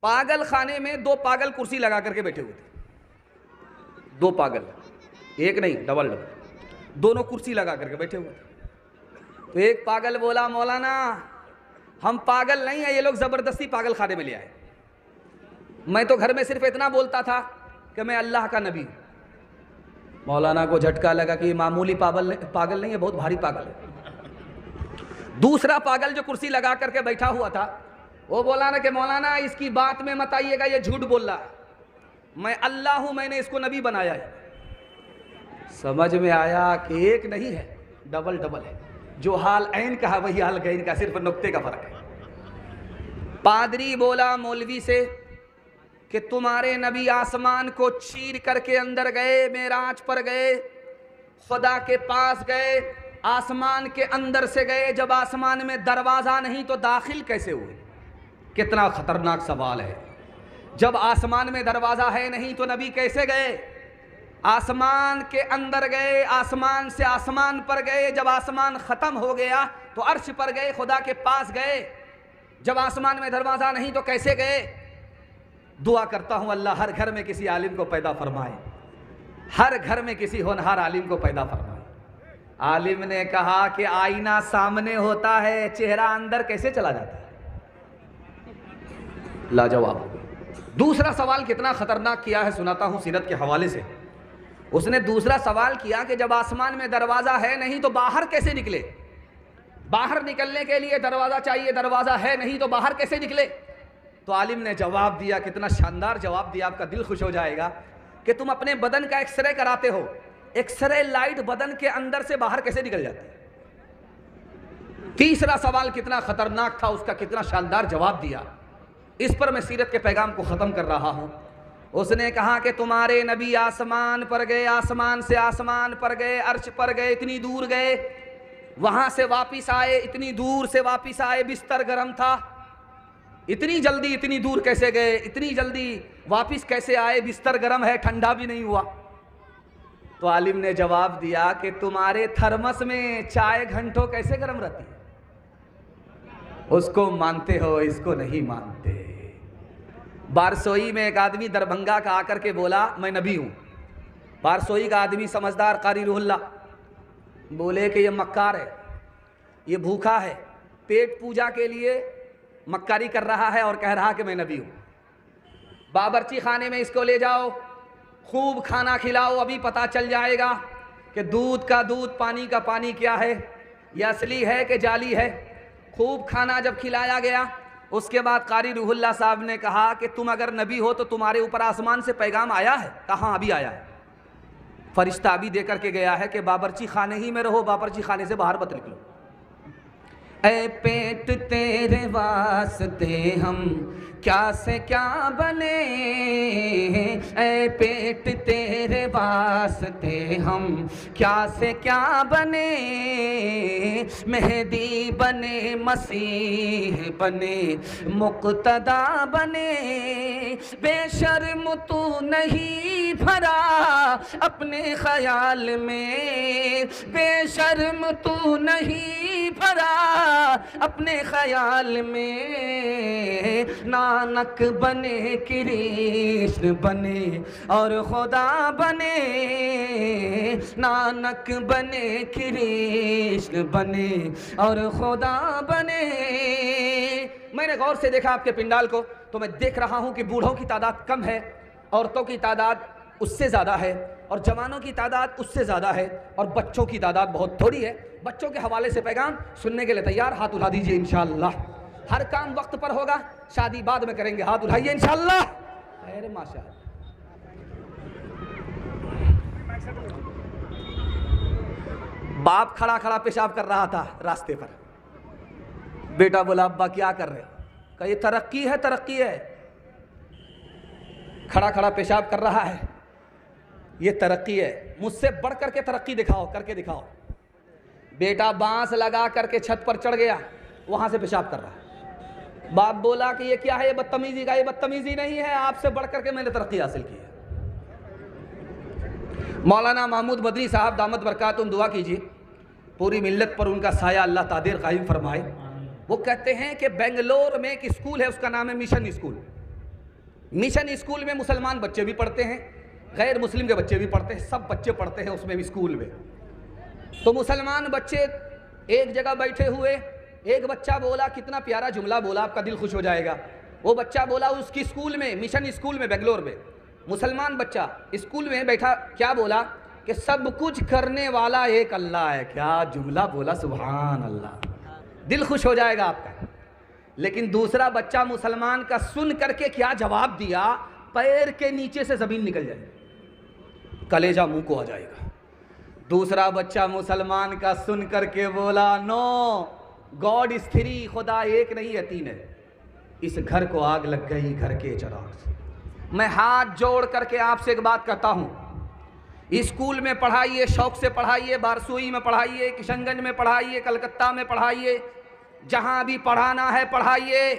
पागल खाने में दो पागल कुर्सी लगा करके बैठे हुए थे। दो पागल, एक नहीं डबल डबल, दोनों कुर्सी लगा करके बैठे हुए थे। तो एक पागल बोला, मौलाना हम पागल नहीं है, ये लोग जबरदस्ती पागल खाने में ले आए। मैं तो घर में सिर्फ इतना बोलता था कि मैं अल्लाह का नबी हूं। मौलाना को झटका लगा कि ये मामूली पागल नहीं है, बहुत भारी पागल है। दूसरा पागल जो कुर्सी लगा करके बैठा हुआ था वो बोला ना कि मौलाना इसकी बात में मत आइएगा, ये झूठ बोल रहा है, मैं अल्लाह हूं, मैंने इसको नबी बनाया है। समझ में आया कि एक नहीं है, डबल डबल है। जो हाल ऐन का है वही हाल गैन का, सिर्फ नुक्ते का फर्क है। पादरी बोला मौलवी से कि तुम्हारे नबी आसमान को चीर करके अंदर गए, मेराज पर गए, खुदा के पास गए, आसमान के अंदर से गए, जब आसमान में दरवाज़ा नहीं तो दाखिल कैसे हुए? कितना खतरनाक सवाल है। जब आसमान में दरवाज़ा है नहीं तो नबी कैसे गए? आसमान के अंदर गए, आसमान से आसमान पर गए, जब आसमान ख़त्म हो गया तो अर्श पर गए, खुदा के पास गए। जब आसमान में दरवाज़ा नहीं तो कैसे गए? दुआ करता हूँ अल्लाह हर घर में किसी आलिम को पैदा फरमाए, हर घर में किसी होनहार आलिम को पैदा फरमाए। आलिम ने कहा कि आईना सामने होता है, चेहरा अंदर कैसे चला जाता है? लाजवाब। दूसरा सवाल कितना खतरनाक किया है सुनाता हूँ सीरत के हवाले से। उसने दूसरा सवाल किया कि जब आसमान में दरवाज़ा है नहीं तो बाहर कैसे निकले? बाहर निकलने के लिए दरवाज़ा चाहिए, दरवाज़ा है नहीं तो बाहर कैसे निकले? तो आलिम ने जवाब दिया, कितना शानदार जवाब दिया, आपका दिल खुश हो जाएगा कि तुम अपने बदन का एक्सरे कराते हो, एक्सरे लाइट बदन के अंदर से बाहर कैसे निकल जाती है? तीसरा सवाल कितना खतरनाक था, उसका कितना शानदार जवाब दिया। इस पर मैं सीरत के पैगाम को ख़त्म कर रहा हूँ। उसने कहा कि तुम्हारे नबी आसमान पर गए, आसमान से आसमान पर गए, अर्श पर गए, इतनी दूर गए, वहाँ से वापस आए, इतनी दूर से वापस आए, बिस्तर गर्म था। इतनी जल्दी इतनी दूर कैसे गए? इतनी जल्दी वापस कैसे आए? बिस्तर गर्म है, ठंडा भी नहीं हुआ। तो आलिम ने जवाब दिया कि तुम्हारे थर्मस में चाय घंटों कैसे गर्म रहती है? उसको मानते हो, इसको नहीं मानते। बारसोई में एक आदमी दरभंगा का आकर के बोला मैं नबी हूँ। बारसोई का आदमी समझदार कारी रूहुल्लाह बोले कि ये मक्कार है, ये भूखा है, पेट पूजा के लिए मक्कारी कर रहा है और कह रहा कि मैं नबी हूँ। बावर्ची खाने में इसको ले जाओ, खूब खाना खिलाओ, अभी पता चल जाएगा कि दूध का दूध, पानी का पानी क्या है, ये असली है कि जाली है। खूब खाना जब खिलाया गया उसके बाद कारी रूहुल्लाह साहब ने कहा कि तुम अगर नबी हो तो तुम्हारे ऊपर आसमान से पैगाम आया है? कहाँ? अभी आया है। फरिश्ता अभी दे करके गया है कि बावर्ची खाने ही में रहो, बावर्ची खाने से बाहर मत निकलो। ऐ पेट तेरे वास्ते हम क्या से क्या बने, ऐ पेट तेरे वास्ते हम क्या से क्या बने, मेहदी बने, मसीह बने, मुक्तदा बने, बेशर्म तू नहीं भरा अपने ख्याल में, बेशर्म तू नहीं भरा अपने ख्याल में, नानक बने, कृष्ण बने और खुदा बने, नानक बने, कृष्ण बने और खुदा बने। मैंने गौर से देखा आपके पिंडाल को तो मैं देख रहा हूं कि बूढ़ों की तादाद कम है, औरतों की तादाद उससे ज़्यादा है, और जवानों की तादाद उससे ज़्यादा है, और बच्चों की तादाद बहुत थोड़ी है। बच्चों के हवाले से पैगाम सुनने के लिए तैयार? हाथ उठा दीजिए इंशाअल्लाह। हर काम वक्त पर होगा, शादी बाद में करेंगे, हाथ उठाइए इंशाअल्लाह। अरे माशाअल्लाह। बाप खड़ा खड़ा पेशाब कर रहा था रास्ते पर। बेटा बोला अब्बा क्या कर रहे हो? कहा ये तरक्की है, तरक्की है। खड़ा खड़ा पेशाब कर रहा है, ये तरक्की है, मुझसे बढ़ करके तरक्की दिखाओ, करके दिखाओ। बेटा बांस लगा करके छत पर चढ़ गया, वहां से पेशाब कर रहा है। बाप बोला कि ये क्या है? ये बदतमीजी का। ये बदतमीजी नहीं है, आपसे बढ़ करके मैंने तरक्की हासिल की है। मौलाना महमूद बदरी साहब दामत बरकातुहुम, दुआ कीजिए पूरी मिल्लत पर उनका साया अल्लाह तादीर कायम फरमाए। वो कहते हैं कि बेंगलोर में एक स्कूल है, उसका नाम है मिशन स्कूल। मिशन स्कूल में मुसलमान बच्चे भी पढ़ते हैं, गैर मुस्लिम के बच्चे भी पढ़ते हैं, सब बच्चे पढ़ते हैं उसमें भी स्कूल में। तो मुसलमान बच्चे एक जगह बैठे हुए, एक बच्चा बोला, कितना प्यारा जुमला बोला, आपका दिल खुश हो जाएगा। वो बच्चा बोला उसकी स्कूल में, मिशन स्कूल में बेंगलोर में, मुसलमान बच्चा स्कूल में बैठा, क्या बोला कि सब कुछ करने वाला एक अल्लाह है। क्या जुमला बोला, सुभान अल्लाह, दिल खुश हो जाएगा आपका। लेकिन दूसरा बच्चा मुसलमान का सुन करके क्या जवाब दिया, पैर के नीचे से ज़मीन निकल जाएगी, कलेजा मुंह को आ जाएगा। दूसरा बच्चा मुसलमान का सुन करके बोला, नो गॉड इज थ्री, खुदा एक नहीं है तीन है। इस घर को आग लग गई घर के चिराग से। मैं हाथ जोड़ करके आपसे एक बात कहता हूँ, स्कूल में पढ़ाइए, शौक से पढ़ाइए, बारसोई में पढ़ाइए, किशनगंज में पढ़ाइए, कलकत्ता में पढ़ाइए, जहाँ भी पढ़ाना है पढ़ाइए,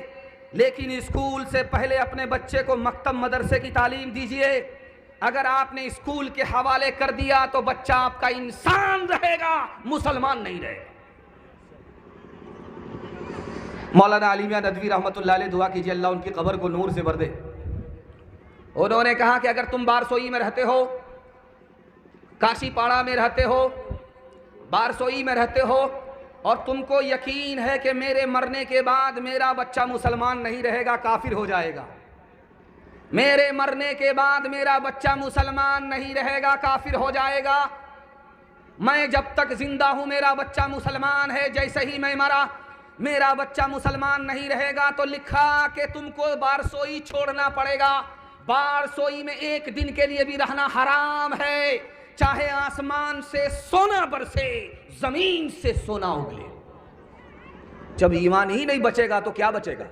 लेकिन स्कूल से पहले अपने बच्चे को मकतब मदरसे की तालीम दीजिए। अगर आपने स्कूल के हवाले कर दिया तो बच्चा आपका इंसान रहेगा, मुसलमान नहीं रहेगा। मौलाना अली मियां नदवी रहमतुल्लाह अलैह, दुआ कीजिए अल्लाह उनकी कब्र को नूर से भर दे। उन्होंने कहा कि अगर तुम बारसोई में रहते हो, काशीपाड़ा में रहते हो, बारसोई में रहते हो, और तुमको यकीन है कि मेरे मरने के बाद मेरा बच्चा मुसलमान नहीं रहेगा, काफिर हो जाएगा, मेरे मरने के बाद मेरा बच्चा मुसलमान नहीं रहेगा, काफिर हो जाएगा, मैं जब तक जिंदा हूं मेरा बच्चा मुसलमान है, जैसे ही मैं मरा मेरा बच्चा मुसलमान नहीं रहेगा, तो लिखा कि तुमको बारसोई छोड़ना पड़ेगा। बारसोई में एक दिन के लिए भी रहना हराम है, चाहे आसमान से सोना बरसे, जमीन से सोना उगले। जब ईमान ही नहीं बचेगा तो क्या बचेगा,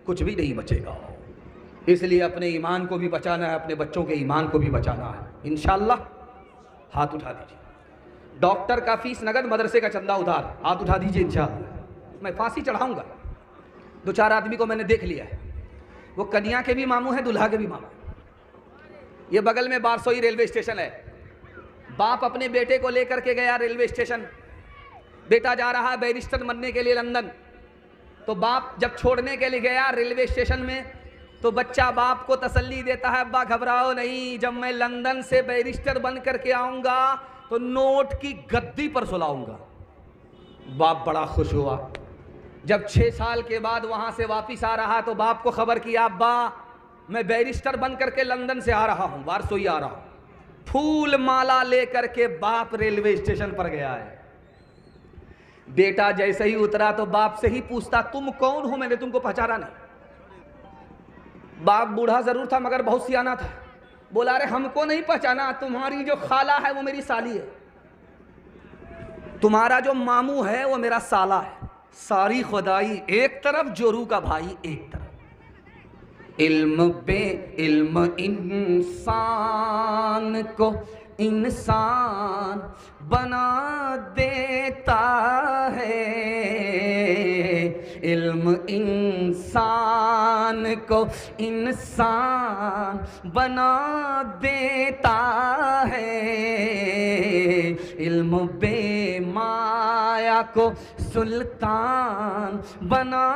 कुछ भी नहीं बचेगा। इसलिए अपने ईमान को भी बचाना है, अपने बच्चों के ईमान को भी बचाना है। इंशाअल्लाह हाथ उठा दीजिए। डॉक्टर का फीस नगद, मदरसे का चंदा उधार, हाथ उठा दीजिए। इंशाअल्लाह मैं फांसी चढ़ाऊंगा। दो चार आदमी को मैंने देख लिया है, वो कन्या के भी मामू है, दुल्हा के भी मामू। ये बगल में बारसोई रेलवे स्टेशन है। बाप अपने बेटे को लेकर के गया रेलवे स्टेशन, बेटा जा रहा है बैरिस्टर बनने के लिए लंदन। तो बाप जब छोड़ने के लिए गया रेलवे स्टेशन में, तो बच्चा बाप को तसल्ली देता है, अब्बा घबराओ नहीं, जब मैं लंदन से बैरिस्टर बन करके आऊँगा तो नोट की गद्दी पर सुलाऊंगा। बाप बड़ा खुश हुआ। जब 6 साल के बाद वहाँ से वापस आ रहा तो बाप को खबर किया, अब्बा मैं बैरिस्टर बन करके लंदन से आ रहा हूँ, बारसोई आ रहा हूँ। फूल माला लेकर के बाप रेलवे स्टेशन पर गया है। बेटा जैसे ही उतरा तो बाप से ही पूछता, तुम कौन हो, मैंने तुमको पहचाना नहीं। बाप बूढ़ा जरूर था मगर बहुत सियाना था। बोला, अरे हमको नहीं पहचाना, तुम्हारी जो खाला है वो मेरी साली है, तुम्हारा जो मामू है वो मेरा साला है। सारी खुदाई एक तरफ, जोरू का भाई एक तरफ। इल्म बे इल्म इंसान को इंसान बना देता है, इल्म इंसान को इंसान बना देता है, इल्म बेमाया को सुल्तान बना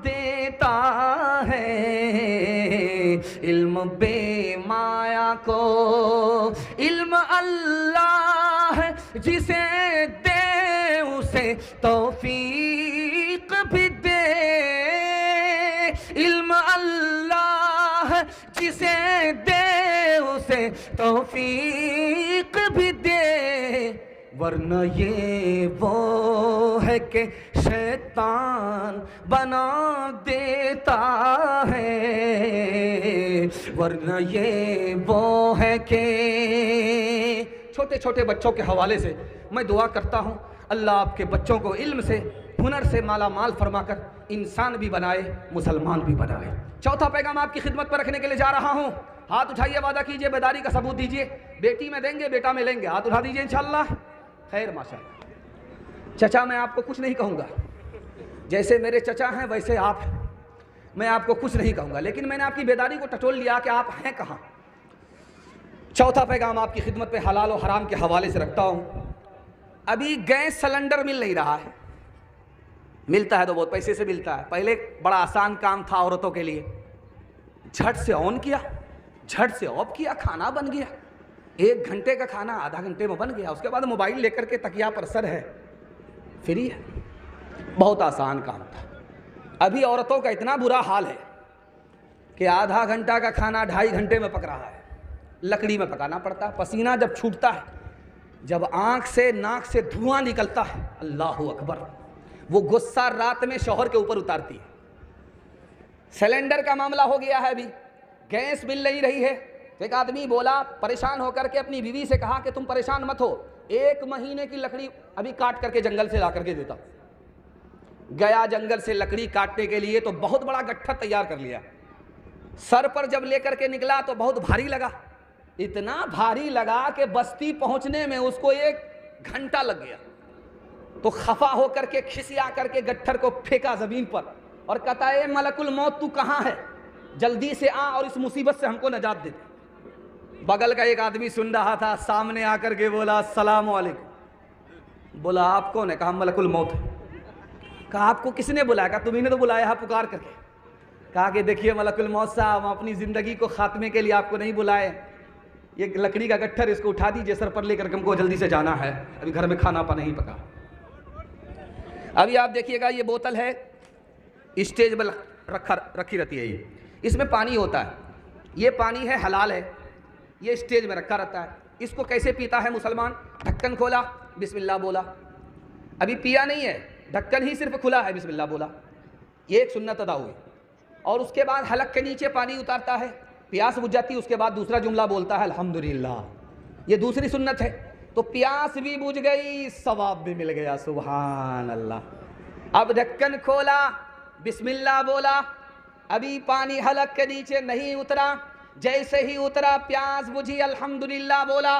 देता है, इल्म बेमाया को। इल्म अल्लाह जिसे दे उसे तौफीक भी दे, इल्म अल्लाह जिसे दे उसे तौफीक भी दे, वरना ये वो है कि शैतान बना देता है, वरना ये वो है कि। छोटे छोटे बच्चों के हवाले से मैं दुआ करता हूँ, अल्लाह आपके बच्चों को इल्म से, हुनर से माला माल फरमाकर इंसान भी बनाए, मुसलमान भी बनाए। चौथा पैगाम आपकी खिदमत पर रखने के लिए जा रहा हूँ। हाथ उठाइए, वादा कीजिए, बेदारी का सबूत दीजिए। बेटी में देंगे, बेटा में लेंगे, हाथ उठा दीजिए इंशाअल्लाह। खैर माशाअल्लाह। चचा मैं आपको कुछ नहीं कहूँगा, जैसे मेरे चचा हैं वैसे आप हैं, मैं आपको कुछ नहीं कहूँगा, लेकिन मैंने आपकी बेदारी को टटोल लिया कि आप हैं कहाँ। चौथा पैगाम आपकी खिदमत पे हलाल और हराम के हवाले से रखता हूँ। अभी गैस सिलेंडर मिल नहीं रहा है, मिलता है तो बहुत पैसे से मिलता है। पहले बड़ा आसान काम था औरतों के लिए, झट से ऑन किया, झट से ऑफ किया, खाना बन गया। 1 घंटे का खाना आधा घंटे में बन गया। उसके बाद मोबाइल लेकर के तकिया पर सर है, फ्री है। बहुत आसान काम था। अभी औरतों का इतना बुरा हाल है कि आधा घंटा का खाना 2.5 घंटे में पक रहा है। लकड़ी में पकाना पड़ता है। पसीना जब छूटता है, जब आंख से नाक से धुआं निकलता है, अल्लाहू अकबर, वो गुस्सा रात में शौहर के ऊपर उतारती है। सिलेंडर का मामला हो गया है, अभी गैस मिल नहीं रही है। एक आदमी बोला, परेशान होकर के अपनी बीवी से कहा कि तुम परेशान मत हो, 1 महीने की लकड़ी अभी काट करके जंगल से ला करके देता। गया जंगल से लकड़ी काटने के लिए, तो बहुत बड़ा गट्ठर तैयार कर लिया। सर पर जब लेकर के निकला तो बहुत भारी लगा। इतना भारी लगा कि बस्ती पहुंचने में उसको 1 घंटा लग गया। तो खफा होकर के खिसिया करके गट्ठर को फेंका जमीन पर और कहता है, मलकुल मौत तू कहाँ है, जल्दी से आ और इस मुसीबत से हमको नजात दे दे। बगल का एक आदमी सुन रहा था, सामने आकर के बोला, अस्सलाम वालेकुम। बोला, आप कौन है? कहा, मलकुल मौत है। कहा, आपको किसने बुलाया? कहा, तुम्ही ने तो बुलाया है पुकार करके। कहा कि देखिए मलकुल मौत साहब, हम अपनी ज़िंदगी को खात्मे के लिए आपको नहीं बुलाए। ये लकड़ी का गट्ठर, इसको उठा दीजिए सर पर लेकर के, हमको जल्दी से जाना है, अभी घर में खाना पाना नहीं पका। अभी आप देखिएगा, ये बोतल है, स्टेज पर रखी रहती है। ये इसमें पानी होता है। ये पानी है, हलाल है, ये स्टेज में रखा रहता है। इसको कैसे पीता है मुसलमान? ढक्कन खोला, बिस्मिल्लाह बोला। अभी पिया नहीं है, ढक्कन ही सिर्फ खुला है, बिस्मिल्लाह बोला। ये एक सुन्नत अदा हुई। और उसके बाद हलक के नीचे पानी उतारता है, प्यास बुझ जाती है, उसके बाद दूसरा जुमला बोलता है, अल्हम्दुलिल्लाह। ये दूसरी सुन्नत है। तो प्यास भी बुझ गई, सवाब भी मिल गया, सुभान अल्लाह। अब ढक्कन खोला, बिस्मिल्लाह बोला, अभी पानी हलक के नीचे नहीं उतरा। जैसे ही उतरा, प्यास बुझी, अल्हम्दुलिल्लाह बोला।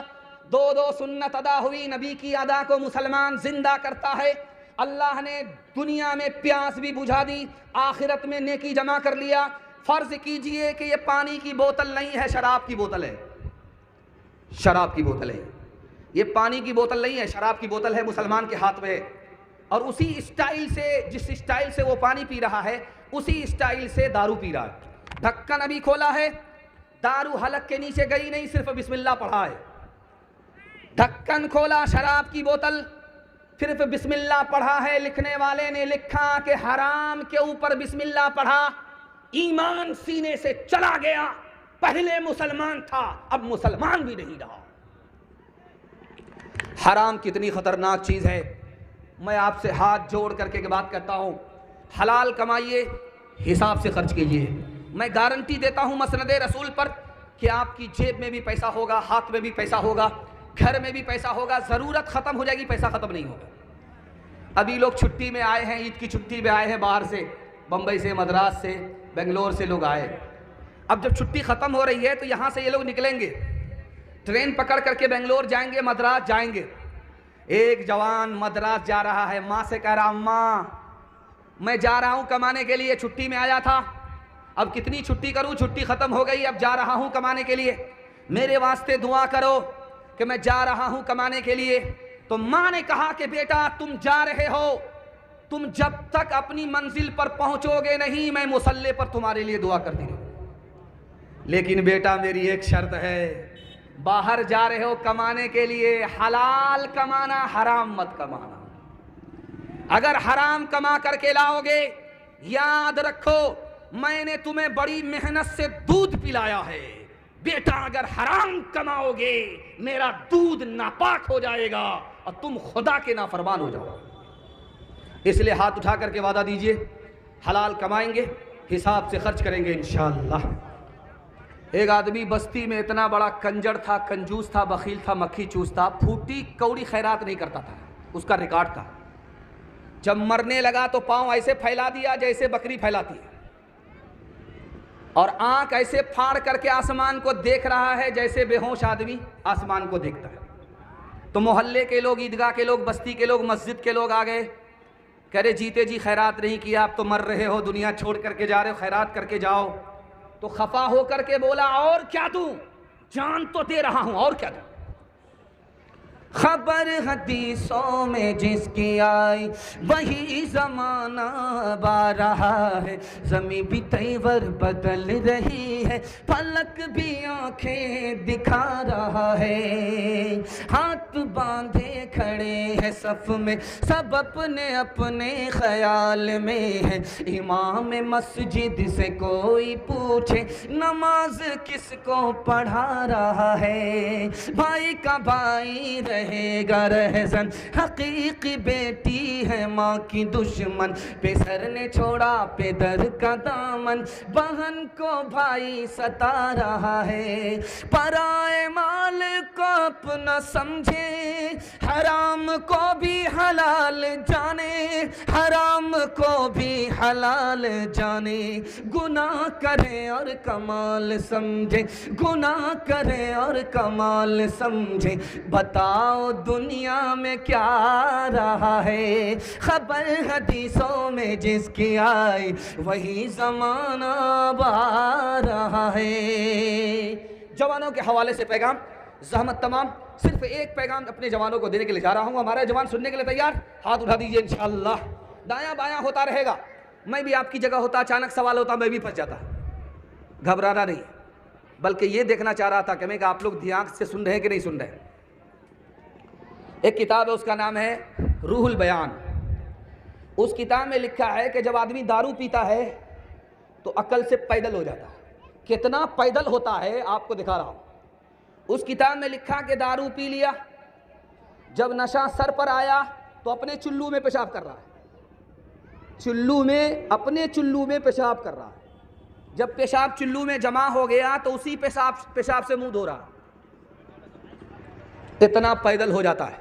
2 सुन्नत अदा हुई। नबी की अदा को मुसलमान जिंदा करता है। अल्लाह ने दुनिया में प्यास भी बुझा दी, आखिरत में नेकी जमा कर लिया। फर्ज कीजिए कि ये पानी की बोतल नहीं है, शराब की बोतल है। शराब की बोतल है, ये पानी की बोतल नहीं है, शराब की बोतल है, मुसलमान के हाथ में है। और उसी स्टाइल से, जिस स्टाइल से वो पानी पी रहा है, उसी स्टाइल से दारू पी रहा है। ढक्कन अभी खोला है, दारू हलक के नीचे गई नहीं, सिर्फ बिस्मिल्लाह पढ़ा है। ढक्कन खोला, शराब की बोतल, सिर्फ बिस्मिल्लाह पढ़ा है। लिखने वाले ने लिखा कि हराम के ऊपर बिस्मिल्लाह पढ़ा, ईमान सीने से चला गया। पहले मुसलमान था, अब मुसलमान भी नहीं रहा। हराम कितनी खतरनाक चीज है। मैं आपसे हाथ जोड़ करके बात करता हूं, हलाल कमाइए, हिसाब से खर्च कीजिए। मैं गारंटी देता हूं मसनदे रसूल पर कि आपकी जेब में भी पैसा होगा, हाथ में भी पैसा होगा, घर में भी पैसा होगा। ज़रूरत ख़त्म हो जाएगी, पैसा ख़त्म नहीं होगा। अभी लोग छुट्टी में आए हैं, ईद की छुट्टी में आए हैं, बाहर से, बम्बई से, मद्रास से, बेंगलोर से लोग आए। अब जब छुट्टी ख़त्म हो रही है तो यहाँ से ये लोग निकलेंगे, ट्रेन पकड़ करके बेंगलोर जाएंगे, मद्रास जाएंगे। एक जवान मद्रास जा रहा है, माँ से कह रहा, अम्मा मैं जा रहा हूँ कमाने के लिए, छुट्टी में आया था, अब कितनी छुट्टी करूँ, छुट्टी ख़त्म हो गई, अब जा रहा हूँ कमाने के लिए, मेरे वास्ते दुआ करो कि मैं जा रहा हूँ कमाने के लिए। तो माँ ने कहा कि बेटा तुम जा रहे हो, तुम जब तक अपनी मंजिल पर पहुँचोगे नहीं, मैं मुसल्ले पर तुम्हारे लिए दुआ करती रहूँ। लेकिन बेटा मेरी एक शर्त है, बाहर जा रहे हो कमाने के लिए, हलाल कमाना, हराम मत कमाना। अगर हराम कमा करके लाओगे, याद रखो मैंने तुम्हें बड़ी मेहनत से दूध पिलाया है। बेटा अगर हराम कमाओगे, मेरा दूध नापाक हो जाएगा और तुम खुदा के नाफरमान हो जाओगे। इसलिए हाथ उठा करके वादा दीजिए, हलाल कमाएंगे, हिसाब से खर्च करेंगे इंशाअल्लाह। एक आदमी बस्ती में इतना बड़ा कंजर था, कंजूस था, बखील था, मक्खी चूस था, फूटी कौड़ी खैरात नहीं करता था, उसका रिकॉर्ड था। जब मरने लगा तो पांव ऐसे फैला दिया जैसे बकरी फैलाती है, और आंख ऐसे फाड़ करके आसमान को देख रहा है जैसे बेहोश आदमी आसमान को देखता है। तो मोहल्ले के लोग, ईदगाह के लोग, बस्ती के लोग, मस्जिद के लोग आ गए, कह रहे जीते जी खैरात नहीं किया, आप तो मर रहे हो, दुनिया छोड़ करके जा रहे हो, खैरात करके जाओ। तो खफा हो करके बोला, और क्या दूं, जान तो दे रहा हूं, और क्या दूं। खबर हदीसों में जिसकी आई वही ज़माना आ रहा है। ज़मीं भी तेवर बदल रही है, फलक भी आंखें दिखा रहा है। हाथ बांधे खड़े हैं सफ में, सब अपने अपने ख्याल में है। इमाम मस्जिद से कोई पूछे नमाज किसको पढ़ा रहा है। भाई का भाई रहेगा रहज़न, हकीकी बेटी है माँ की दुश्मन। पेसर ने छोड़ा पेदर का दामन, बहन को भाई सता रहा है। पराए माल को अपना समझे, हराम को भी हलाल जाने, हराम को भी हलाल जाने। गुनाह करे और कमाल समझे, गुनाह करे और कमाल समझे। बताओ दुनिया में क्या रहा है, खबर हदीसों में जिसकी आई वही ज़माना आ रहा है। जवानों के हवाले से पैगाम, ज़हमत तमाम। सिर्फ एक पैगाम अपने जवानों को देने के लिए जा रहा हूँ। हमारे जवान सुनने के लिए तैयार? हाथ उठा दीजिए इंशाअल्लाह। दायां बायां होता रहेगा। मैं भी आपकी जगह होता, अचानक सवाल होता, मैं भी फंस जाता। घबराना नहीं, बल्कि ये देखना चाह रहा था कि मैं कि आप लोग ध्यान से सुन रहे हैं कि नहीं सुन रहे। एक किताब है, उसका नाम है रूहुल बयान। उस किताब में लिखा है कि जब आदमी दारू पीता है तो अकल से पैदल हो जाता है। कितना पैदल होता है आपको दिखा रहा हूँ। उस किताब में लिखा कि दारू पी लिया, जब नशा सर पर आया तो अपने चुल्लू में पेशाब कर रहा है। चुल्लू में, अपने चुल्लू में पेशाब कर रहा है। जब पेशाब चुल्लू में जमा हो गया तो उसी पेशाब से मुंह धो रहा। इतना पैदल हो जाता है।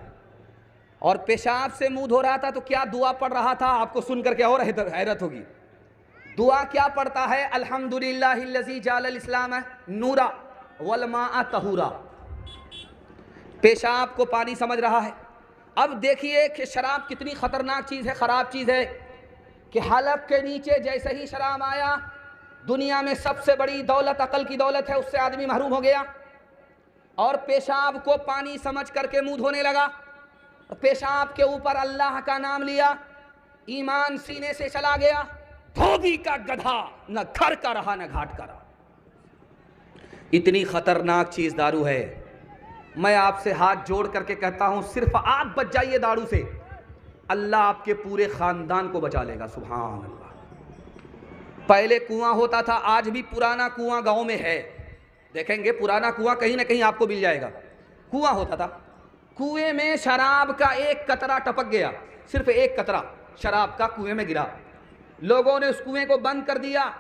और पेशाब से मुंह धो रहा था तो क्या दुआ पढ़ रहा था, आपको सुनकर क्या और हैरत होगी। दुआ क्या पढ़ता है? अल्हम्दुलिल्लाहिल्लज़ी जालल इस्लाम नूरा वल माअ तहूरा। पेशाब को पानी समझ रहा है। अब देखिए कि शराब कितनी खतरनाक चीज़ है, ख़राब चीज़ है कि हलक के नीचे जैसे ही शराब आया, दुनिया में सबसे बड़ी दौलत अकल की दौलत है, उससे आदमी महरूम हो गया। और पेशाब को पानी समझ करके मुंह धोने लगा। पेशाब के ऊपर अल्लाह का नाम लिया, ईमान सीने से चला गया। धोबी का गधा, न घर का रहा न घाट का रहा। इतनी खतरनाक चीज दारू है। मैं आपसे हाथ जोड़ करके कहता हूं, सिर्फ आप बच जाइए दारू से, अल्लाह आपके पूरे खानदान को बचा लेगा। सुभान अल्लाह। पहले कुआं होता था, आज भी पुराना कुआं गांव में है। देखेंगे पुराना कुआं कहीं ना कहीं आपको मिल जाएगा। कुआं होता था, कुएं में शराब का एक कतरा टपक गया, सिर्फ एक कतरा शराब का कुएं में गिरा। लोगों ने उस कुएं को बंद कर दिया,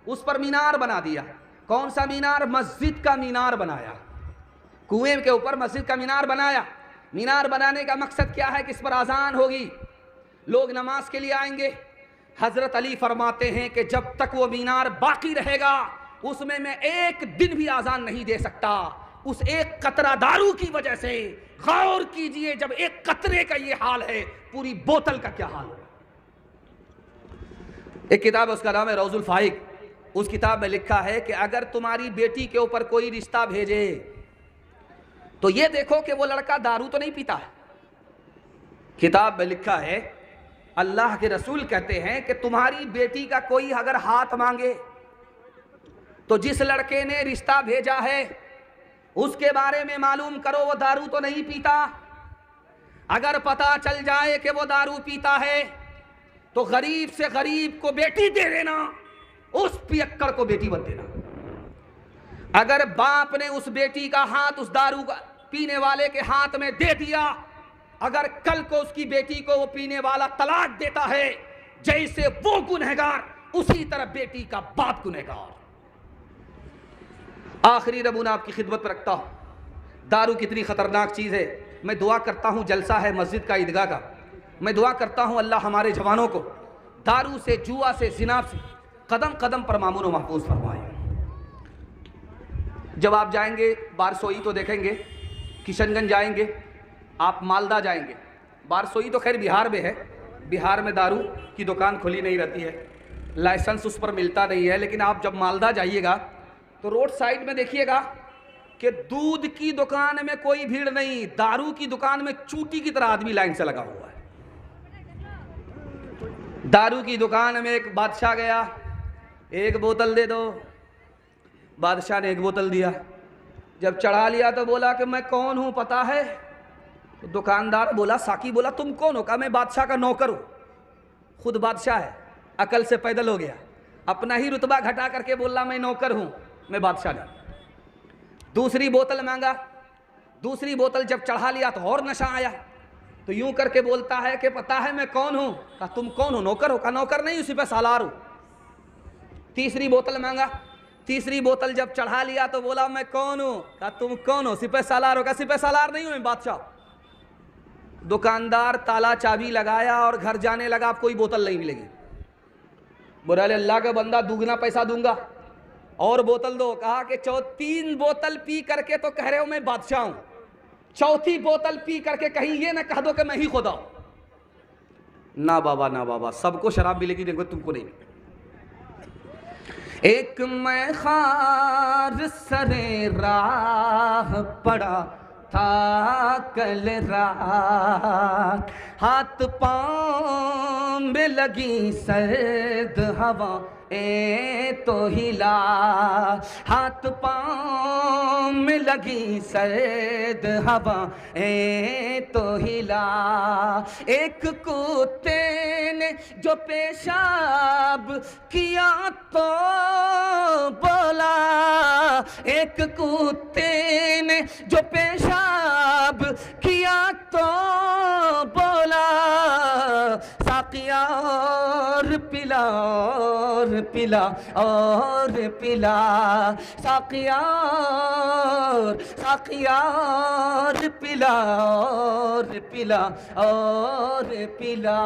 उस पर मीनार बना दिया। कौन सा मीनार? मस्जिद का मीनार बनाया। कुएं के ऊपर मस्जिद का मीनार बनाया। मीनार बनाने का मकसद क्या है कि इस पर आज़ान होगी, लोग नमाज के लिए आएंगे। हजरत अली फरमाते हैं कि जब तक वो मीनार बाकी रहेगा उसमें मैं एक दिन भी आज़ान नहीं दे सकता। उस एक कतरा दारू की वजह से। गौर कीजिए, जब एक कतरे का ये हाल है, पूरी बोतल का क्या हाल होगा। एक किताब है, उसका नाम है रौजुल फाइक। उस किताब में लिखा है कि अगर तुम्हारी बेटी के ऊपर कोई रिश्ता भेजे तो ये देखो कि वो लड़का दारू तो नहीं पीता है। किताब में लिखा है, अल्लाह के रसूल कहते हैं कि तुम्हारी बेटी का कोई अगर हाथ मांगे तो जिस लड़के ने रिश्ता भेजा है उसके बारे में मालूम करो वो दारू तो नहीं पीता। अगर पता चल जाए कि वो दारू पीता है तो गरीब से गरीब को बेटी दे देना, उस पियक्कड़ को बेटी मत देना। अगर बाप ने उस बेटी का हाथ उस दारू का पीने वाले के हाथ में दे दिया, अगर कल को उसकी बेटी को वो पीने वाला तलाक देता है, जैसे वो गुनहगार उसी तरह बेटी का बाप गुनहगार। आखिरी नमूना आपकी खिदमत पर रखता हूं। दारू कितनी खतरनाक चीज है। मैं दुआ करता हूं, जलसा है मस्जिद का, ईदगाह का, मैं दुआ करता हूं अल्लाह हमारे जवानों को दारू से, जुआ से, जिना से कदम कदम पर मामून और महफूज फरमाए। जब आप जाएंगे बारसोई तो देखेंगे, किशनगंज जाएंगे, आप मालदा जाएंगे। बारसोई तो खैर बिहार में है, बिहार में दारू की दुकान खुली नहीं रहती है, लाइसेंस उस पर मिलता नहीं है। लेकिन आप जब मालदा जाइएगा तो रोड साइड में देखिएगा कि दूध की दुकान में कोई भीड़ नहीं, दारू की दुकान में चूटी की तरह आदमी लाइन से लगा हुआ है। दारू की दुकान में एक बादशाह गया, एक बोतल दे दो। बादशाह ने एक बोतल दिया, जब चढ़ा लिया तो बोला कि मैं कौन हूं पता है? तो दुकानदार बोला, साकी बोला तुम कौन हो? कहा मैं बादशाह का नौकर हूं। खुद बादशाह है, अकल से पैदल हो गया, अपना ही रुतबा घटा करके बोला मैं नौकर हूं, मैं बादशाह नहीं। दूसरी बोतल मांगा, दूसरी बोतल जब चढ़ा लिया तो और नशा आया, तो यूं करके बोलता है कि पता है मैं कौन हूं? कहा तुम कौन हो? नौकर हो? कहा नौकर नहीं, उसी पे सालार हूं। तीसरी बोतल मांगा, तीसरी बोतल जब चढ़ा लिया तो बोला मैं कौन हूं? कहा तुम कौन हो? सिपह सालार हो? कहा सिपह सालार नहीं हूं, मैं बादशाह। दुकानदार ताला चाबी लगाया और घर जाने लगा, अब कोई बोतल नहीं मिलेगी। बोला अल्लाह का बंदा दुगना पैसा दूंगा और बोतल दो। कहा कि 3 बोतल पी करके तो कह रहे हो मैं बादशाह हूं, चौथी बोतल पी करके कहीं ये ना कह दो कि मैं ही खुदा हूं। ना बाबा ना बाबा, सबको शराब मिलेगी, देखो तुमको नहीं। एक मैं खार सरे राह पड़ा था कल रात, हाथ पांव में लगी सर्द हवा तो हिला, हाथ पांव में लगी सर्द हवा तो हिला। एक कुत्ते ने जो पेशाब किया तो बोला, एक कुत्ते ने जो पेशाब किया तो बोला, साकिया और पिला और पिला और पिला, साकिया और पिला और पिला और पिला।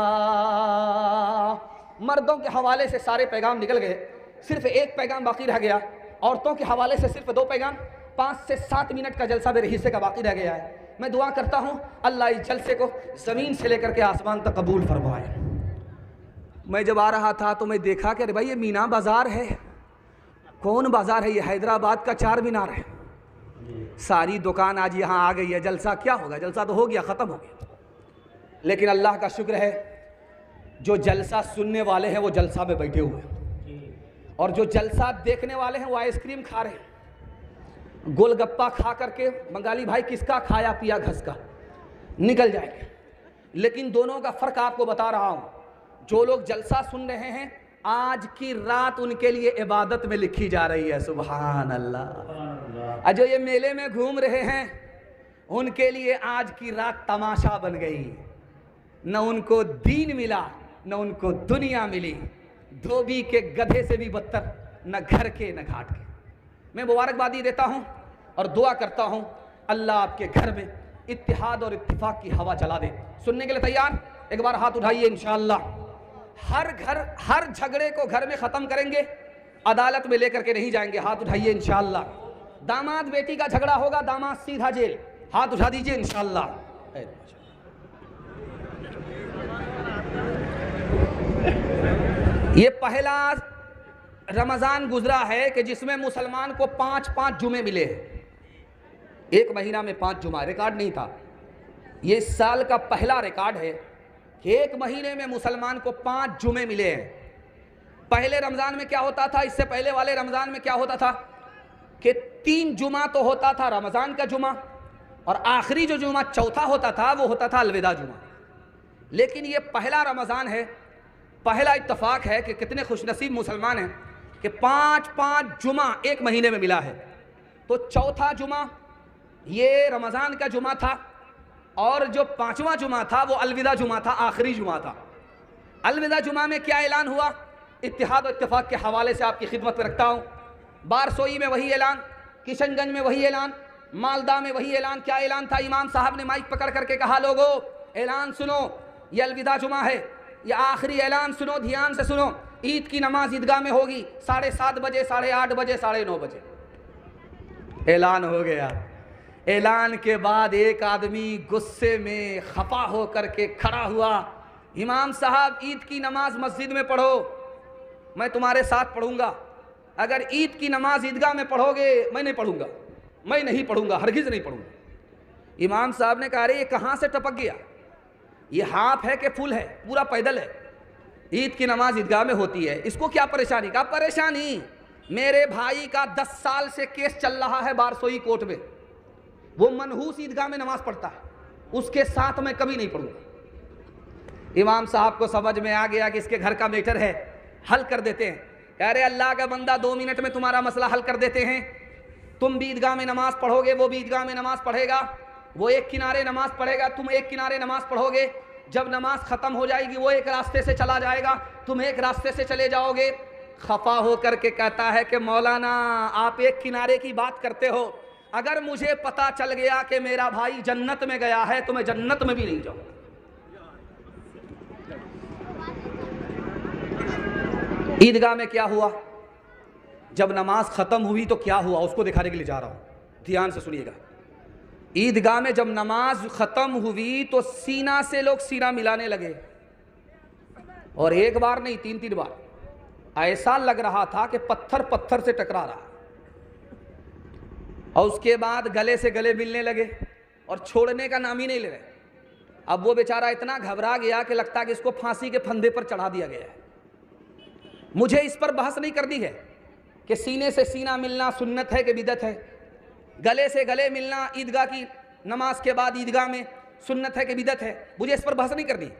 मर्दों के हवाले से सारे पैगाम निकल गए, सिर्फ एक पैगाम बाकी रह गया। औरतों के हवाले से सिर्फ 2 पैगाम, 5 से 7 मिनट का जलसा मेरे हिस्से का बाकी रह गया है। मैं दुआ करता हूँ अल्लाह इस जलसे को ज़मीन से लेकर के आसमान तक कबूल फरमाए। मैं जब आ रहा था तो मैं देखा कि अरे भाई ये मीना बाज़ार है। कौन बाज़ार है? ये हैदराबाद का 4 मीनार है। सारी दुकान आज यहाँ आ गई है, जलसा क्या होगा? जलसा तो हो गया, ख़त्म हो गया। लेकिन अल्लाह का शुक्र है, जो जलसा सुनने वाले हैं वो जलसा में बैठे हुए हैं, और जो जलसा देखने वाले हैं वो आइसक्रीम खा रहे हैं, गोलगप्पा खा करके बंगाली भाई किसका खाया पिया घस का निकल जाएंगे। लेकिन दोनों का फ़र्क आपको बता रहा हूँ। जो लोग जलसा सुन रहे हैं, आज की रात उनके लिए इबादत में लिखी जा रही है। सुभान अल्लाह। और जो ये मेले में घूम रहे हैं, उनके लिए आज की रात तमाशा बन गई। न उनको दीन मिला, न उनको दुनिया मिली। धोबी के गधे से भी बदतर, न घर के न घाट के। मैं मुबारकबादी देता हूँ और दुआ करता हूँ अल्लाह आपके घर में इत्तिहाद और इत्तिफाक की हवा चला दे। सुनने के लिए तैयार? एक बार हाथ उठाइए। इंशाअल्लाह हर झगड़े को घर में ख़त्म करेंगे, अदालत में लेकर के नहीं जाएंगे। हाथ उठाइए इंशाअल्लाह। दामाद बेटी का झगड़ा होगा, दामाद सीधा जेल। हाथ उठा दीजिए इंशाअल्लाह। ये पहला रमज़ान गुजरा है कि जिसमें मुसलमान को 5-5 जुमे मिले हैं। एक महीना में 5 जुमा रिकॉर्ड नहीं था। ये इस साल का पहला रिकॉर्ड है कि एक महीने में मुसलमान को 5 जुमे मिले हैं। पहले रमज़ान में क्या होता था, इससे पहले वाले रमज़ान में क्या होता था कि 3 जुमा तो होता था रमज़ान का जुमा, और आखिरी जो जुमा चौथा होता था वो होता था अलविदा जुमा। लेकिन ये पहला रमज़ान है, पहला इत्तफाक है कि कितने खुशनसीब मुसलमान हैं कि 5-5 जुमा एक महीने में मिला है। तो चौथा जुमा ये रमज़ान का जुमा था, और जो 5वां जुमा था वो अलविदा जुमा था, आखिरी जुमा था। अलविदा जुमा में क्या ऐलान हुआ, इत्तिहाद और इत्तिफाक के हवाले से आपकी खिदमत में रखता हूँ। बारसोई में वही ऐलान, किशनगंज में वही ऐलान, मालदा में वही ऐलान। क्या ऐलान था? इमाम साहब ने माइक पकड़ करके कहा, लोगों ऐलान सुनो, ये अलविदा जुमा है, ये आखिरी ऐलान सुनो, ध्यान से सुनो। ईद की नमाज ईदगाह में होगी 7:30 बजे, 8:30 बजे, 9:30 बजे। ऐलान हो गया। ऐलान के बाद एक आदमी गुस्से में खफा हो करके खड़ा हुआ, इमाम साहब ईद की नमाज मस्जिद में पढ़ो, मैं तुम्हारे साथ पढ़ूंगा। अगर ईद की नमाज ईदगाह में पढ़ोगे मैं नहीं पढ़ूंगा। मैं नहीं पढ़ूंगा, हरगिज नहीं पढ़ूंगा। इमाम साहब ने कहा अरे ये कहाँ से टपक गया, ये हाफ है कि फुल है, पूरा पैदल है। ईद की नमाज ईदगाह में होती है, इसको क्या परेशानी? कहा परेशानी मेरे भाई का 10 साल से केस चल रहा है बारसोई कोर्ट में, वो मनहूस ईदगाह में नमाज पढ़ता है, उसके साथ मैं कभी नहीं पढ़ूंगा। इमाम साहब को समझ में आ गया कि इसके घर का मैटर है, हल कर देते हैं। अरे अल्लाह का बंदा 2 मिनट में तुम्हारा मसला हल कर देते हैं। तुम भी ईदगाह में नमाज पढ़ोगे, वो भी ईदगाह में नमाज पढ़ेगा, वो एक किनारे नमाज पढ़ेगा, तुम एक किनारे नमाज पढ़ोगे। जब नमाज खत्म हो जाएगी वो एक रास्ते से चला जाएगा, तुम एक रास्ते से चले जाओगे। खफा हो करके कहता है कि मौलाना आप एक किनारे की बात करते हो, अगर मुझे पता चल गया कि मेरा भाई जन्नत में गया है तो मैं जन्नत में भी नहीं जाऊंगा। ईदगाह में क्या हुआ, जब नमाज खत्म हुई तो क्या हुआ उसको दिखाने के लिए जा रहा हूं, ध्यान से सुनिएगा। ईदगाह में जब नमाज खत्म हुई तो सीना से लोग सीना मिलाने लगे, और एक बार नहीं 3-3 बार। ऐसा लग रहा था कि पत्थर पत्थर से टकरा रहा, और उसके बाद गले से गले मिलने लगे और छोड़ने का नाम ही नहीं ले रहे। अब वो बेचारा इतना घबरा गया कि लगता कि इसको फांसी के फंदे पर चढ़ा दिया गया है। मुझे इस पर बहस नहीं करनी है कि सीने से सीना मिलना सुन्नत है कि बिदअत है, गले से गले मिलना ईदगाह की नमाज के बाद ईदगाह में सुन्नत है कि बिदअत है। मुझे इस पर बहस नहीं करनी,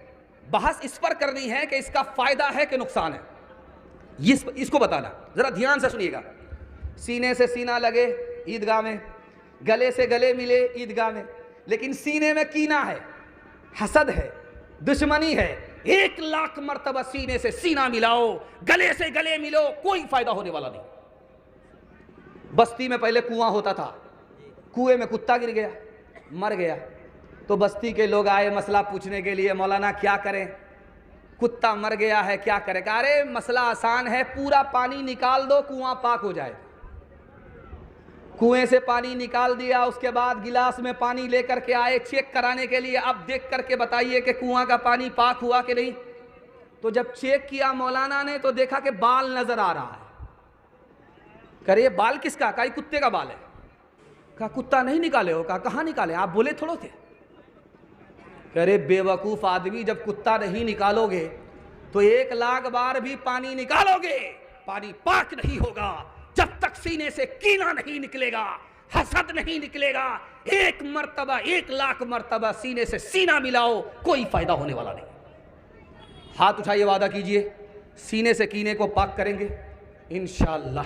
बहस इस पर करनी है कि इसका फायदा है कि नुकसान है, इसको बताना। जरा ध्यान से सुनिएगा। सीने से सीना लगे ईदगाह में, गले से गले मिले ईदगाह में, लेकिन सीने में कीना है, हसद है, दुश्मनी है। 1 लाख मर्तबा सीने से सीना मिलाओ, गले से गले मिलो, कोई फायदा होने वाला नहीं। बस्ती में पहले कुआं होता था, कुएं में कुत्ता गिर गया, मर गया, तो बस्ती के लोग आए मसला पूछने के लिए, मौलाना क्या करें, कुत्ता मर गया है क्या करें? अरे मसला आसान है, पूरा पानी निकाल दो, कुआं पाक हो जाए। कुएं से पानी निकाल दिया, उसके बाद गिलास में पानी लेकर के आए चेक कराने के लिए, अब देख करके बताइए कि कुआं का पानी पाक हुआ कि नहीं। तो जब चेक किया मौलाना ने तो देखा कि बाल नजर आ रहा है। करे बाल किसका? कहा कुत्ते का बाल है। कहा कुत्ता नहीं निकाले हो? कहा कहाँ निकाले, आप बोले थोड़ो थे। अरे बेवकूफ आदमी, जब कुत्ता नहीं निकालोगे तो 1 लाख बार भी पानी निकालोगे, पानी पाक नहीं होगा। जब तक सीने से कीना नहीं निकलेगा, हसद नहीं निकलेगा, 1 मर्तबा 1 लाख मर्तबा सीने से सीना मिलाओ, कोई फायदा होने वाला नहीं। हाथ उठाइए, वादा कीजिए सीने से कीने को पाक करेंगे इंशाअल्लाह।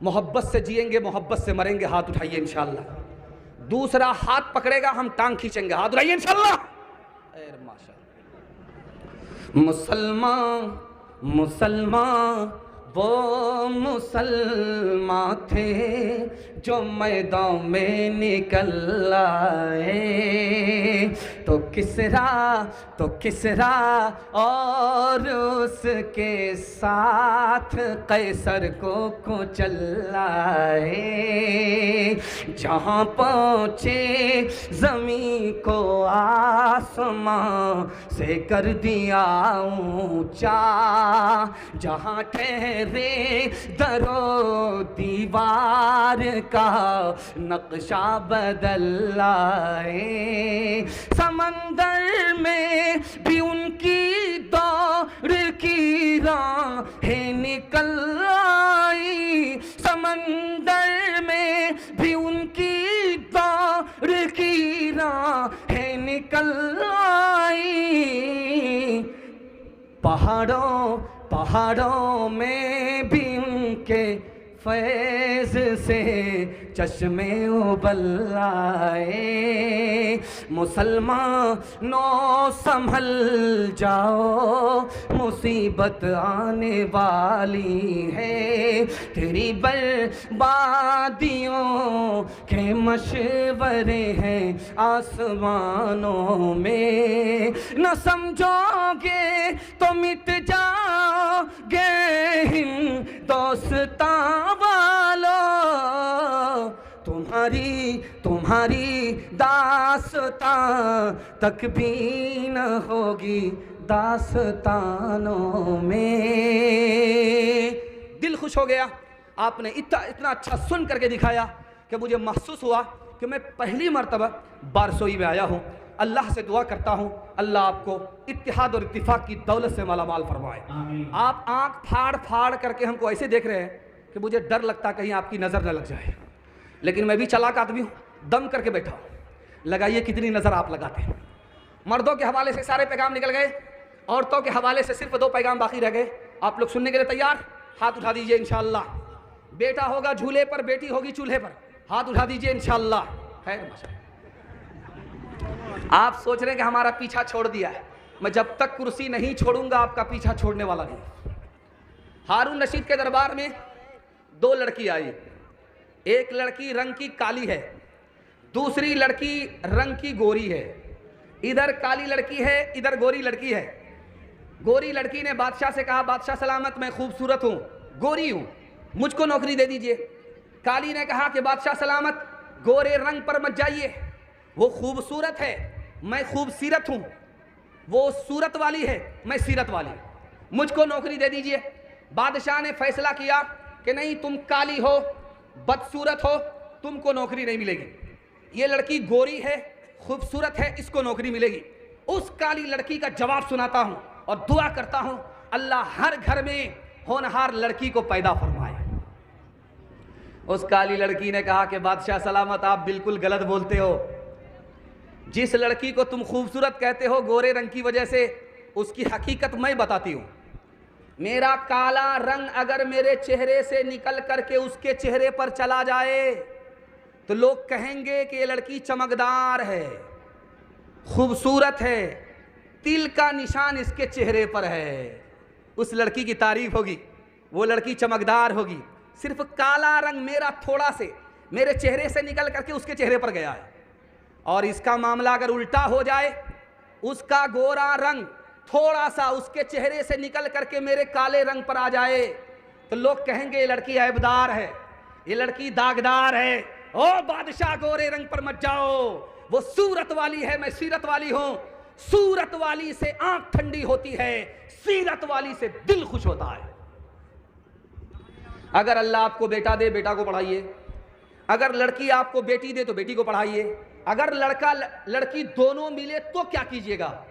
मोहब्बत से जिएंगे, मोहब्बत से मरेंगे। हाथ उठाइए इंशाअल्लाह। दूसरा हाथ पकड़ेगा, हम टांग खींचेंगे। हाथ उठाइए इंशाअल्लाह। मुसलमान मुसलमान वो मुसलमान थे जो मैदान में निकल आए, तो किसरा और उसके साथ कैसर को कुचल आए। जहाँ पहुँचे ज़मीं को आसमां से कर दिया ऊँचा, जहाँ ठहरे दरो दीवार का नक्शा बदल आए। समंदर में भी उनकी दौड़ की राहें निकल आई, समंदर में भी उनकी दौड़ की राहें निकल आई। पहाड़ों में भी उनके फैज़ से चश्मे उबल आए। मुसलमानों संभल जाओ, मुसीबत आने वाली है। तेरी बर्बादियों के मशवरे हैं आसमानों में, न समझोगे तो मिट जाओगे हिंदुस्तान वालों। तुम्हारी दास्तां तक भी न होगी दास्तानों में। दिल खुश हो गया, आपने इतना अच्छा सुन करके दिखाया कि मुझे महसूस हुआ कि मैं पहली मर्तबा बारसोई में आया हूँ। अल्लाह से दुआ करता हूँ अल्लाह आपको इत्तिहाद और इत्तिफाक की दौलत से मालामाल फरमाए। आप आंख फाड़ फाड़ करके हमको ऐसे देख रहे हैं कि मुझे डर लगता कहीं आपकी नज़र न लग जाए, लेकिन मैं भी चालाक आदमी हूँ, दम करके बैठा हूँ। लगाइए कितनी नज़र आप लगाते हैं। मर्दों के हवाले से सारे पैगाम निकल गए, औरतों के हवाले से सिर्फ 2 पैगाम बाकी रह गए। आप लोग सुनने के लिए तैयार? हाथ उठा दीजिए इंशाअल्लाह। बेटा होगा झूले पर, बेटी होगी चूल्हे पर। हाथ उठा दीजिए इंशाअल्लाह। खैर माशाअल्लाह। आप सोच रहे हैं कि हमारा पीछा छोड़ दिया है। मैं जब तक कुर्सी नहीं छोड़ूंगा आपका पीछा छोड़ने वाला नहीं। हारून रशीद के दरबार में 2 लड़की आई। एक लड़की रंग की काली है, दूसरी लड़की रंग की गोरी है। इधर काली लड़की है, इधर गोरी लड़की है। गोरी लड़की ने बादशाह से कहा, बादशाह सलामत, मैं खूबसूरत हूँ, गोरी हूँ, मुझको नौकरी दे दीजिए। काली ने कहा कि बादशाह सलामत, गोरे रंग पर मत जाइए, वो खूबसूरत है, मैं खूबसीरत हूँ। वो सूरत वाली है, मैं सीरत वाली, मुझको नौकरी दे दीजिए। बादशाह ने फैसला किया कि नहीं, तुम काली हो, बदसूरत हो, तुमको नौकरी नहीं मिलेगी। ये लड़की गोरी है, खूबसूरत है, इसको नौकरी मिलेगी। उस काली लड़की का जवाब सुनाता हूँ और दुआ करता हूँ अल्लाह हर घर में होनहार लड़की को पैदा फरमाए। उस काली लड़की ने कहा कि बादशाह सलामत, आप बिल्कुल गलत बोलते हो। जिस लड़की को तुम खूबसूरत कहते हो गोरे रंग की वजह से, उसकी हकीकत मैं बताती हूँ। मेरा काला रंग अगर मेरे चेहरे से निकल करके उसके चेहरे पर चला जाए तो लोग कहेंगे कि ये लड़की चमकदार है, खूबसूरत है, तिल का निशान इसके चेहरे पर है। उस लड़की की तारीफ होगी, वो लड़की चमकदार होगी। सिर्फ काला रंग मेरा थोड़ा से मेरे चेहरे से निकल करके उसके चेहरे पर गया है। और इसका मामला अगर उल्टा हो जाए, उसका गोरा रंग थोड़ा सा उसके चेहरे से निकल करके मेरे काले रंग पर आ जाए तो लोग कहेंगे ये लड़की ऐबदार है, ये लड़की दागदार है। ओ बादशाह, गोरे रंग पर मत जाओ, वो सूरत वाली है, मैं सीरत वाली हूं। सूरत वाली से आंख ठंडी होती है, सीरत वाली से दिल खुश होता है। अगर अल्लाह आपको बेटा दे, बेटा को पढ़ाइए। अगर लड़की आपको बेटी दे तो बेटी को पढ़ाइए। अगर लड़का लड़की दोनों मिले तो क्या कीजिएगा?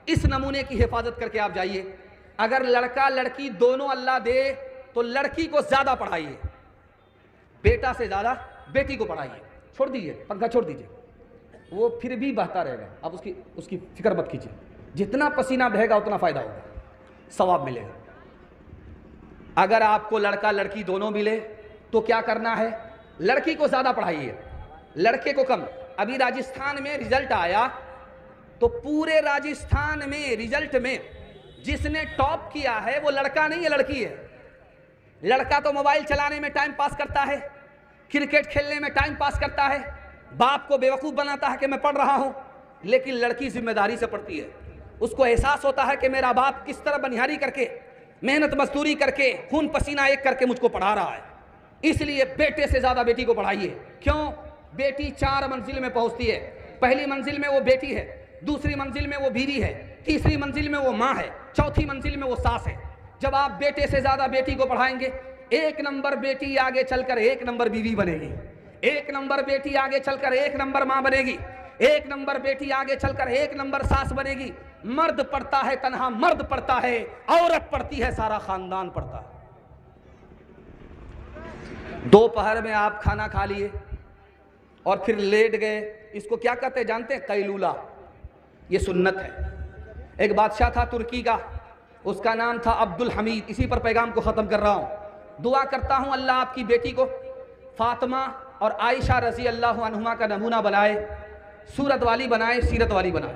इस नमूने की हिफाजत करके आप जाइए। अगर लड़का लड़की दोनों अल्लाह दे तो लड़की को ज्यादा पढ़ाइए, बेटा से ज्यादा बेटी को पढ़ाइए। छोड़ दीजिए, पंखा छोड़ दीजिए, वो फिर भी बहता रहेगा। आप उसकी फिक्र मत कीजिए। जितना पसीना बहेगा उतना फायदा होगा, सवाब मिलेगा। अगर आपको लड़का लड़की दोनों मिले तो क्या करना है? लड़की को ज्यादा पढ़ाइए, लड़के को कम। अभी राजस्थान में रिजल्ट आया तो पूरे राजस्थान में रिजल्ट में जिसने टॉप किया है वो लड़का नहीं है, लड़की है। लड़का तो मोबाइल चलाने में टाइम पास करता है, क्रिकेट खेलने में टाइम पास करता है, बाप को बेवकूफ़ बनाता है कि मैं पढ़ रहा हूं। लेकिन लड़की जिम्मेदारी से पढ़ती है। उसको एहसास होता है कि मेरा बाप किस तरह बनिहारी करके, मेहनत मजदूरी करके, खून पसीना एक करके मुझको पढ़ा रहा है। इसलिए बेटे से ज़्यादा बेटी को पढ़ाइए। क्यों? बेटी 4 मंजिल में पहुंचती है। पहली मंजिल में वो बेटी है, दूसरी मंजिल में वो बीवी है, तीसरी मंजिल में वो माँ है, चौथी मंजिल में वो सास है। जब आप बेटे से ज़्यादा बेटी को पढ़ाएंगे, 1 नंबर बेटी आगे चलकर 1 नंबर बीवी बनेगी, 1 नंबर बेटी आगे चलकर 1 नंबर माँ बनेगी, 1 नंबर बेटी आगे चलकर 1 नंबर सास बनेगी। मर्द पढ़ता है, तन्हा मर्द पढ़ता है, औरत पढ़ती है, सारा खानदान पढ़ता है। दोपहर में आप खाना खा लिए और फिर लेट गए, इसको क्या कहते हैं जानते हैं? कैलूला। ये सुन्नत है। एक बादशाह था तुर्की का, उसका नाम था अब्दुल हमीद। इसी पर पैगाम को ख़त्म कर रहा हूँ। दुआ करता हूँ अल्लाह आपकी बेटी को फातिमा और आयशा रज़ी अल्लाह अन्हुमा का नमूना बनाए, सूरत वाली बनाए, सीरत वाली बनाए।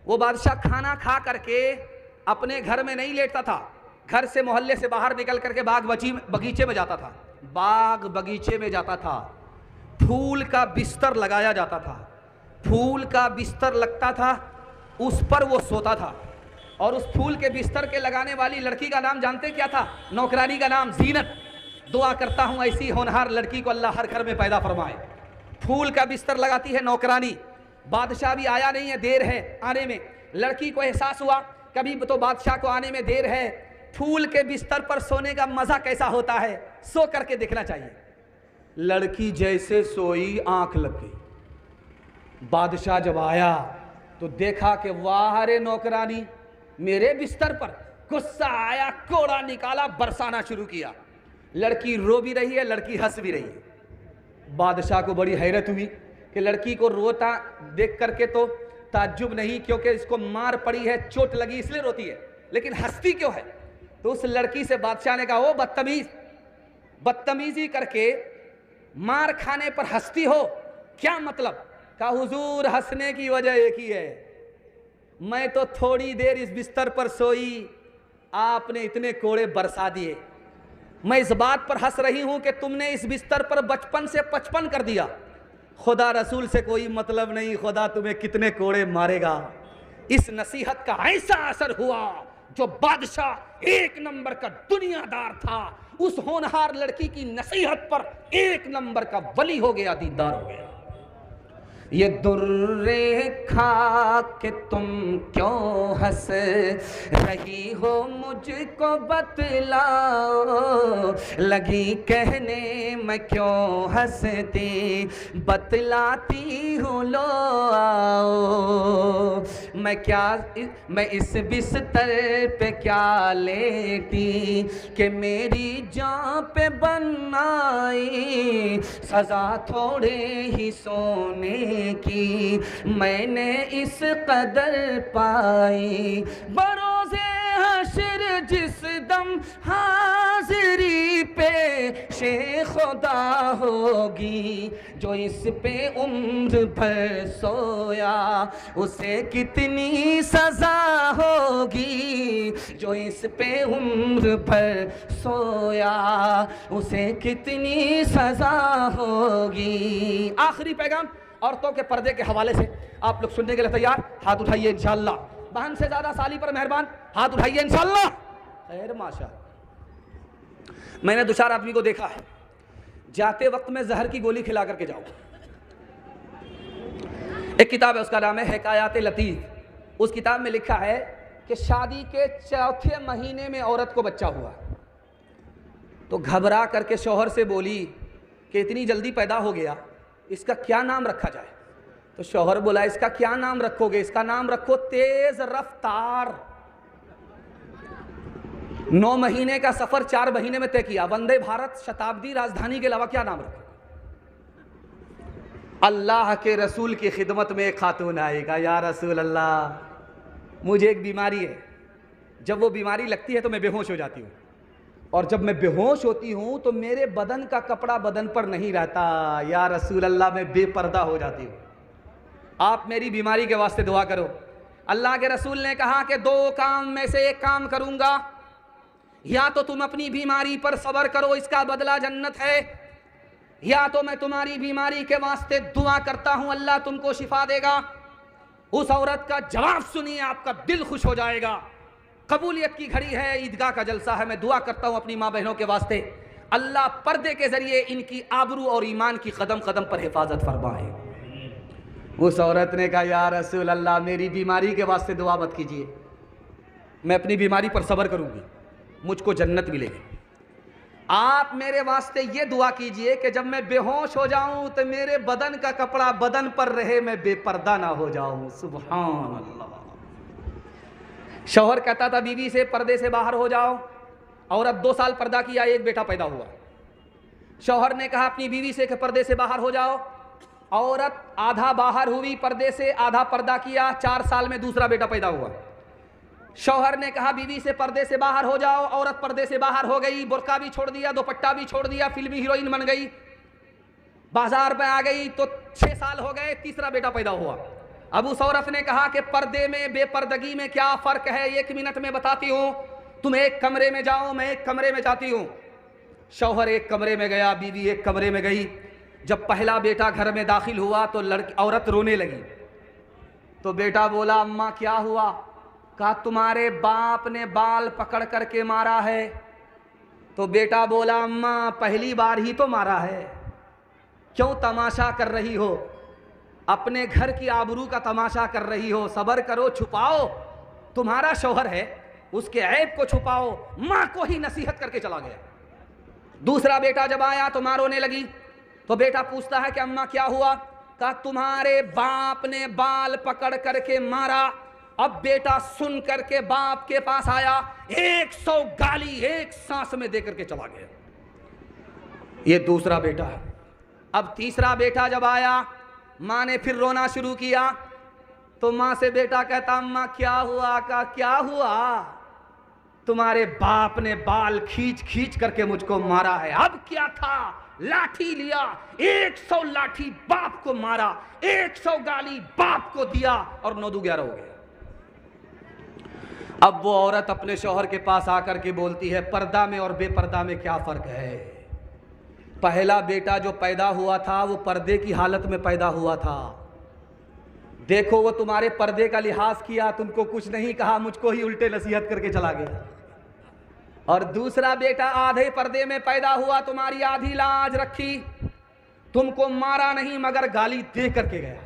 वो बादशाह खाना खा करके अपने घर में नहीं लेटता था, घर से मोहल्ले से बाहर निकल करके बगीचे में जाता था। बाग बगीचे में जाता था, फूल का बिस्तर लगाया जाता था, फूल का बिस्तर लगता था, उस पर वो सोता था। और उस फूल के बिस्तर के लगाने वाली लड़की का नाम जानते क्या था? नौकरानी का नाम जीनत। दुआ करता हूँ ऐसी होनहार लड़की को अल्लाह हर घर में पैदा फरमाए। फूल का बिस्तर लगाती है नौकरानी। बादशाह भी आया नहीं है, देर है आने में। लड़की को एहसास हुआ कभी तो बादशाह को आने में देर है, फूल के बिस्तर पर सोने का मज़ा कैसा होता है, सो करके देखना चाहिए। लड़की जैसे सोई आंख लग गई। बादशाह जब आया तो देखा कि वाह रे नौकरानी, मेरे बिस्तर पर। गुस्सा आया, कोड़ा निकाला, बरसाना शुरू किया। लड़की रो भी रही है, लड़की हंस भी रही है। बादशाह को बड़ी हैरत हुई कि लड़की को रोता देख करके तो ताज्जुब नहीं, क्योंकि इसको मार पड़ी है, चोट लगी इसलिए रोती है, लेकिन हंसती क्यों है? तो उस लड़की से बादशाह ने कहा, ओ बदतमीज, बदतमीजी करके मार खाने पर हंसती हो, क्या मतलब? कहा, हुजूर हंसने की वजह एक ही है, मैं तो थोड़ी देर इस बिस्तर पर सोई, आपने इतने कोड़े बरसा दिए। मैं इस बात पर हंस रही हूं कि तुमने इस बिस्तर पर बचपन से 55 कर दिया। खुदा रसूल से कोई मतलब नहीं, खुदा तुम्हें कितने कोड़े मारेगा। इस नसीहत का ऐसा असर हुआ, जो बादशाह एक नंबर का दुनियादार था, उस होनहार लड़की की नसीहत पर एक नंबर का वली हो गया, दीनदार हो गया। ये दुर्रे खा के तुम क्यों हंस रही हो, मुझको बतलाओ, लगी कहने मैं क्यों हंसती, बतलाती हूँ लो आओ। मैं इस बिस्तर पे क्या लेटी कि मेरी जान पे बन आई, सजा थोड़े ही सोने की मैंने इस कदर पाई। बरोज़े हश्र जिस दम हाज़िरी पे शे खुदा होगी, जो इस पे उम्र भर सोया उसे कितनी सजा होगी, जो इस पे उम्र भर सोया उसे कितनी सजा होगी। आखिरी पैगाम औरतों के पर्दे के हवाले से आप लोग सुनने के लिए तैयार? हाथ उठाइए इंशाअल्लाह। बहन से ज्यादा साली पर मेहरबान, हाथ उठाइए इंशाअल्लाह। खैर माशा। मैंने 2-4 आदमी को देखा है, जाते वक्त में जहर की गोली खिला करके जाओ। एक किताब है, उसका नाम है हिकायात लतीफ। उस किताब में लिखा है कि शादी के 4थे महीने में औरत को बच्चा हुआ, तो घबरा करके शौहर से बोली कि इतनी जल्दी पैदा हो गया, इसका क्या नाम रखा जाए? तो शौहर बोला, इसका क्या नाम रखोगे? इसका नाम रखो तेज रफ्तार। 9 महीने का सफर 4 महीने में तय किया। वंदे भारत शताब्दी राजधानी के अलावा क्या नाम रखो? अल्लाह के रसूल की खिदमत में एक खातून आएगा, या रसूल अल्लाह मुझे एक बीमारी है, जब वो बीमारी लगती है तो मैं बेहोश हो जाती हूँ, और जब मैं बेहोश होती हूँ तो मेरे बदन का कपड़ा बदन पर नहीं रहता, या रसूल अल्लाह मैं बेपर्दा हो जाती हूँ, आप मेरी बीमारी के वास्ते दुआ करो। अल्लाह के रसूल ने कहा कि 2 काम में से एक काम करूँगा, या तो तुम अपनी बीमारी पर सब्र करो, इसका बदला जन्नत है, या तो मैं तुम्हारी बीमारी के वास्ते दुआ करता हूँ, अल्लाह तुमको शिफा देगा। उस औरत का जवाब सुनिए, आपका दिल खुश हो जाएगा। कबूलियत की घड़ी है, ईदगाह का जलसा है, मैं दुआ करता हूँ अपनी माँ बहनों के वास्ते, अल्लाह पर्दे के जरिए इनकी आबरू और ईमान की कदम कदम पर हिफाजत फरमाए। उस औरत ने कहा, या रसूल अल्लाह मेरी बीमारी के वास्ते दुआ मत कीजिए, मैं अपनी बीमारी पर सब्र करूँगी, मुझको जन्नत मिलेगी। आप मेरे वास्ते ये दुआ कीजिए कि जब मैं बेहोश हो जाऊं तो मेरे बदन का कपड़ा बदन पर रहे, मैं बेपर्दा ना हो जाऊं। सुभान अल्लाह। शौहर कहता था बीवी से, पर्दे से बाहर हो जाओ। औरत 2 साल पर्दा किया, एक बेटा पैदा हुआ। शौहर ने कहा अपनी बीवी से कि पर्दे से बाहर हो जाओ। औरत आधा बाहर हुई पर्दे से, आधा पर्दा किया, 4 साल में दूसरा बेटा पैदा हुआ। शौहर ने कहा बीवी से पर्दे से बाहर हो जाओ। औरत पर्दे से बाहर हो गई, बुर्का भी छोड़ दिया, दुपट्टा भी छोड़ दिया, फिल्मी हीरोइन बन गई, बाजार में आ गई। तो 6 साल हो गए, तीसरा बेटा पैदा हुआ। अब उस औरत ने कहा कि पर्दे में बेपर्दगी में क्या फर्क है, 1 मिनट में बताती हूँ, तुम एक कमरे में जाओ, मैं एक कमरे में जाती हूँ। शौहर एक कमरे में गया, बीवी एक कमरे में गई। जब पहला बेटा घर में दाखिल हुआ तो औरत रोने लगी। तो बेटा बोला, अम्मा क्या हुआ? कहा तुम्हारे बाप ने बाल पकड़ करके मारा है। तो बेटा बोला, अम्मा पहली बार ही तो मारा है, क्यों तमाशा कर रही हो? अपने घर की आबरू का तमाशा कर रही हो, सब्र करो, छुपाओ, तुम्हारा शौहर है, उसके ऐब को छुपाओ। माँ को ही नसीहत करके चला गया। दूसरा बेटा जब आया तो माँ रोने लगी। तो बेटा पूछता है कि अम्मा क्या हुआ? कहा तुम्हारे बाप ने बाल पकड़ करके मारा। अब बेटा सुन करके बाप के पास आया, 100 गाली एक सांस में देकर के चला गया। ये दूसरा बेटा है। अब तीसरा बेटा जब आया, माँ ने फिर रोना शुरू किया, तो माँ से बेटा कहता अम्मा क्या हुआ? का क्या हुआ? तुम्हारे बाप ने बाल खींच खींच करके मुझको मारा है। अब क्या था? लाठी लिया, 100 लाठी बाप को मारा, 100 गाली बाप को दिया और 9-11 हो गया। अब वो औरत अपने शौहर के पास आकर के बोलती है, पर्दा में और बेपर्दा में क्या फर्क है? पहला बेटा जो पैदा हुआ था वो पर्दे की हालत में पैदा हुआ था। देखो वो तुम्हारे पर्दे का लिहाज किया, तुमको कुछ नहीं कहा, मुझको ही उल्टे नसीहत करके चला गया। और दूसरा बेटा आधे पर्दे में पैदा हुआ, तुम्हारी आधी लाज रखी, तुमको मारा नहीं मगर गाली दे करके गया।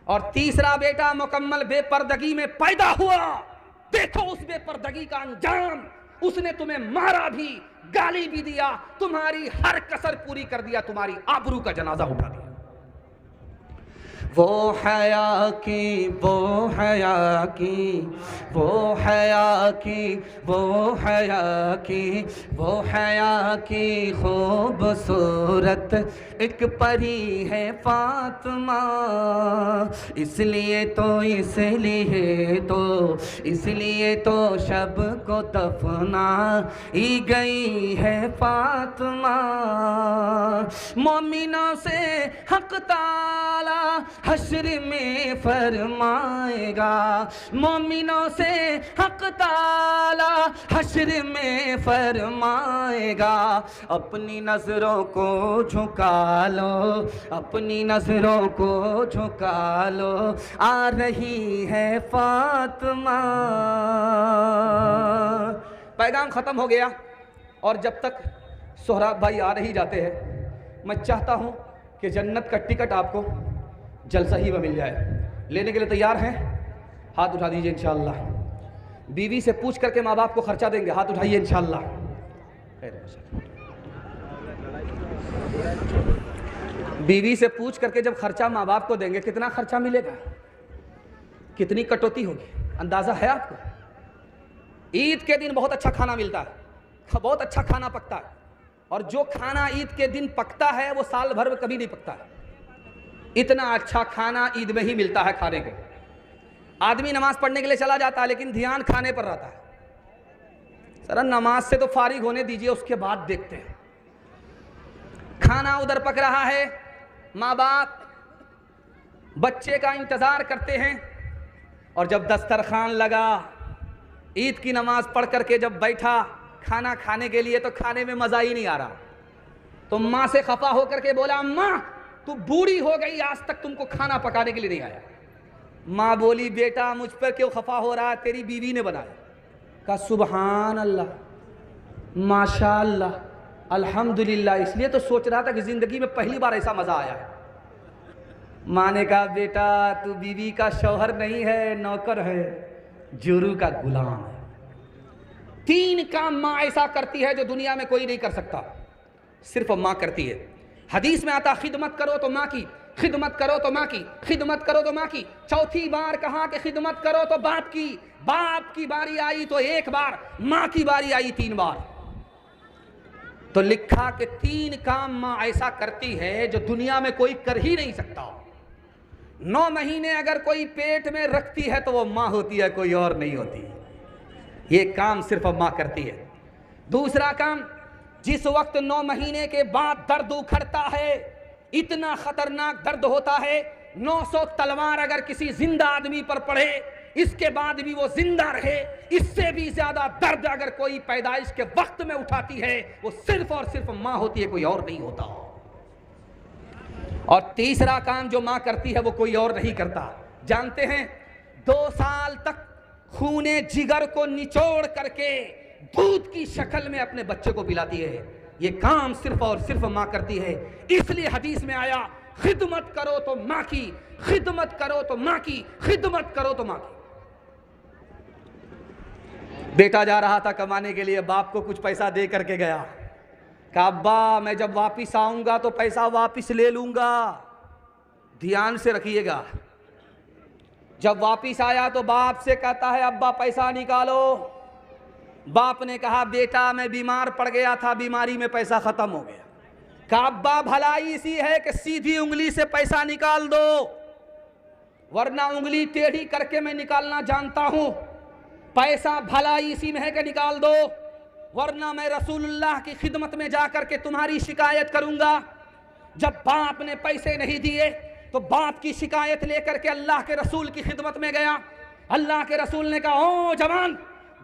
और तीसरा बेटा मुकम्मल बेपर्दगी में पैदा हुआ, देखो उस बेपर्दगी का अंजाम, उसने तुम्हें मारा भी, गाली भी दिया, तुम्हारी हर कसर पूरी कर दिया, तुम्हारी आबरू का जनाजा उठा दिया। वो हया की, वो हया की, वो हया की, वो हया की, वो हया की खूबसूरत एक परी है फातिमा। इसलिए तो शब को दफना ही गई है फातिमा। मोमिनों से हक ताला हश्र में फरमाएगा, मोमिनों से हक ताला हश्र में फरमाएगा। अपनी नजरों को झुका लो, अपनी नजरों को झुका लो, आ रही है फातिमा। पैगाम खत्म हो गया। और जब तक सोहराब भाई आ नहीं जाते हैं, मैं चाहता हूं कि जन्नत का टिकट आपको जलसा ही में मिल जाए। लेने के लिए तैयार हैं? हाथ उठा दीजिए इंशाअल्लाह। बीवी से पूछ करके माँ बाप को खर्चा देंगे, हाथ उठाइए इंशाअल्लाह। बीवी से पूछ करके जब खर्चा माँ बाप को देंगे, कितना खर्चा मिलेगा, कितनी कटौती होगी, अंदाजा है आपको? ईद के दिन बहुत अच्छा खाना मिलता है, बहुत अच्छा खाना पकता है, और जो खाना ईद के दिन पकता है वो साल भर में कभी नहीं पकता है। इतना अच्छा खाना ईद में ही मिलता है खाने को। आदमी नमाज पढ़ने के लिए चला जाता है लेकिन ध्यान खाने पर रहता है। सर नमाज से तो फारिग होने दीजिए, उसके बाद देखते हैं। खाना उधर पक रहा है, माँ बाप बच्चे का इंतजार करते हैं, और जब दस्तरखान लगा, ईद की नमाज पढ़ करके जब बैठा खाना खाने के लिए, तो खाने में मजा ही नहीं आ रहा। तो माँ से खफा होकर के बोला, अम्मा तू बूढ़ी हो गई, आज तक तुमको खाना पकाने के लिए नहीं आया। माँ बोली, बेटा मुझ पर क्यों खफा हो रहा है, तेरी बीवी ने बनाया। कहा सुबहान अल्लाह, माशाअल्लाह, अल्हम्दुलिल्लाह, इसलिए तो सोच रहा था कि जिंदगी में पहली बार ऐसा मजा आया है। माँ ने कहा, बेटा तू बीवी का शौहर नहीं है, नौकर है, जुरू का गुलाम है। 3 काम माँ ऐसा करती है जो दुनिया में कोई नहीं कर सकता, सिर्फ माँ करती है। हदीस में आता, खिदमत करो तो माँ की, खिदमत करो तो माँ की, खिदमत करो तो माँ की। चौथी बार कहा कि खिदमत करो तो बाप की। बाप की बारी आई तो 1 बार, माँ की बारी आई 3 बार। तो लिखा कि 3 काम माँ ऐसा करती है जो दुनिया में कोई कर ही नहीं सकता। 9 महीने अगर कोई पेट में रखती है तो वो माँ होती है, कोई और नहीं होती। ये काम सिर्फ माँ करती है। दूसरा काम, जिस वक्त 9 महीने के बाद दर्द उखड़ता है, इतना खतरनाक दर्द होता है, 900 तलवार अगर किसी जिंदा आदमी पर पड़े, इसके बाद भी वो जिंदा रहे, इससे भी ज्यादा दर्द अगर कोई पैदाइश के वक्त में उठाती है, वो सिर्फ और सिर्फ माँ होती है, कोई और नहीं होता। और तीसरा काम जो माँ करती है वो कोई और नहीं करता। जानते हैं, 2 साल तक खूने जिगर को निचोड़ करके दूध की शक्ल में अपने बच्चे को पिलाती है। ये काम सिर्फ और सिर्फ माँ करती है। इसलिए हदीस में आया, खिदमत करो तो माँ की, खिदमत करो तो माँ की, खिदमत करो तो माँ की। बेटा जा रहा था कमाने के लिए, बाप को कुछ पैसा दे करके गया। कहा अब्बा मैं जब वापिस आऊंगा तो पैसा वापिस ले लूंगा, ध्यान से रखिएगा। जब वापिस आया तो बाप से कहता है अब्बा पैसा निकालो। बाप ने कहा बेटा मैं बीमार पड़ गया था, बीमारी में पैसा खत्म हो गया। कहा अब्बा भलाई इसी है कि सीधी उंगली से पैसा निकाल दो, वरना उंगली टेढ़ी करके मैं निकालना जानता हूं। पैसा भलाई इसी में है कि निकाल दो, वरना मैं रसूलुल्लाह की खिदमत में जाकर के तुम्हारी शिकायत करूंगा। जब बाप ने पैसे नहीं दिए तो बाप की शिकायत लेकर के अल्लाह के रसूल की खिदमत में गया। अल्लाह के रसूल ने कहा ओ जवान,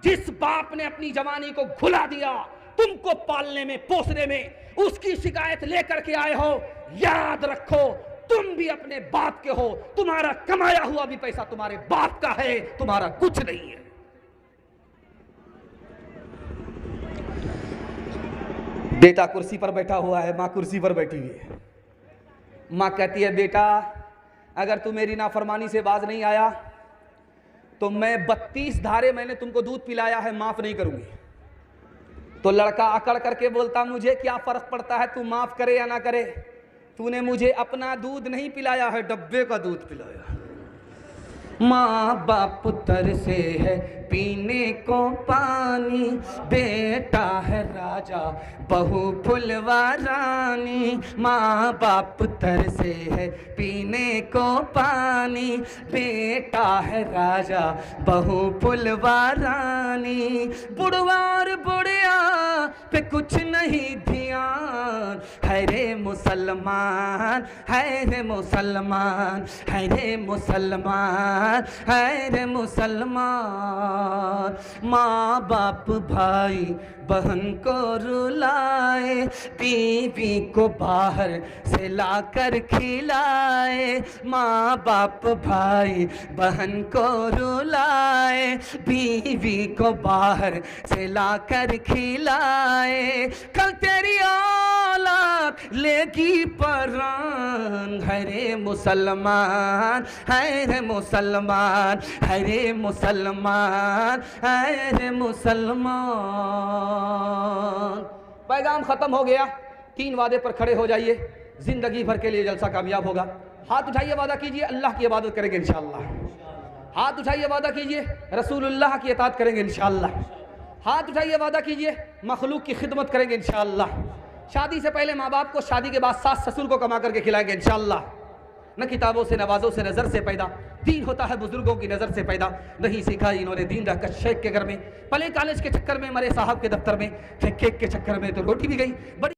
जिस बाप ने अपनी जवानी को घुला दिया तुमको पालने में पोसने में, उसकी शिकायत लेकर के आए हो, याद रखो तुम भी अपने बाप के हो, तुम्हारा कमाया हुआ भी पैसा तुम्हारे बाप का है, तुम्हारा कुछ नहीं है। बेटा कुर्सी पर बैठा हुआ है, माँ कुर्सी पर बैठी हुई है। माँ कहती है बेटा अगर तू मेरी नाफरमानी से बाज नहीं आया तो मैं 32 धारे मैंने तुमको दूध पिलाया है, माफ नहीं करूंगी। तो लड़का अकड़ करके बोलता मुझे क्या फर्क पड़ता है, तू माफ करे या ना करे, तूने मुझे अपना दूध नहीं पिलाया है, डब्बे का दूध पिलाया। माँ बाप तरसे है पीने को पानी, बेटा है राजा बहू फुलवा रानी। माँ बाप तरसे है पीने को पानी, बेटा है राजा बहू फुलवा रानी। बुढ़वार बुढ़िया पे कुछ नहीं ध्यान, है रे मुसलमान, है रे मुसलमान, है रे मुसलमान, है रे मुसलमान। माँ बाप भाई बहन को रुलाए, बीवी को बाहर से लाकर खिलाए। माँ बाप भाई बहन को रुलाए, बीवी को बाहर से लाकर खिलाए। कल तेरी औलाद लेगी परान, है रे मुसलमान, है रे मुसलमान, है रे मुसलमान, है रे मुसलमान। पैगाम खत्म हो गया। 3 वादे पर खड़े हो जाइए, जिंदगी भर के लिए जलसा कामयाब होगा। हाथ उठाइए, वादा कीजिए अल्लाह की इबादत करेंगे इंशाअल्लाह। हाथ उठाइए, वादा कीजिए रसूलुल्लाह की इताअत करेंगे इंशाअल्लाह। हाथ उठाइए, वादा कीजिए मखलूक की खिदमत करेंगे इंशाअल्लाह। शादी से पहले माँ बाप को, शादी के बाद सास ससुर को कमा करके खिलाएंगे इंशाअल्लाह। न किताबों से नवाजों से नज़र से पैदा, दीन होता है बुजुर्गों की नज़र से पैदा। नहीं सीखा इन्होंने दीन रहकर शेख के घर में, पले कॉलेज के चक्कर में, मरे साहब के दफ्तर में, केक के चक्कर में तो रोटी भी गई। बड़ी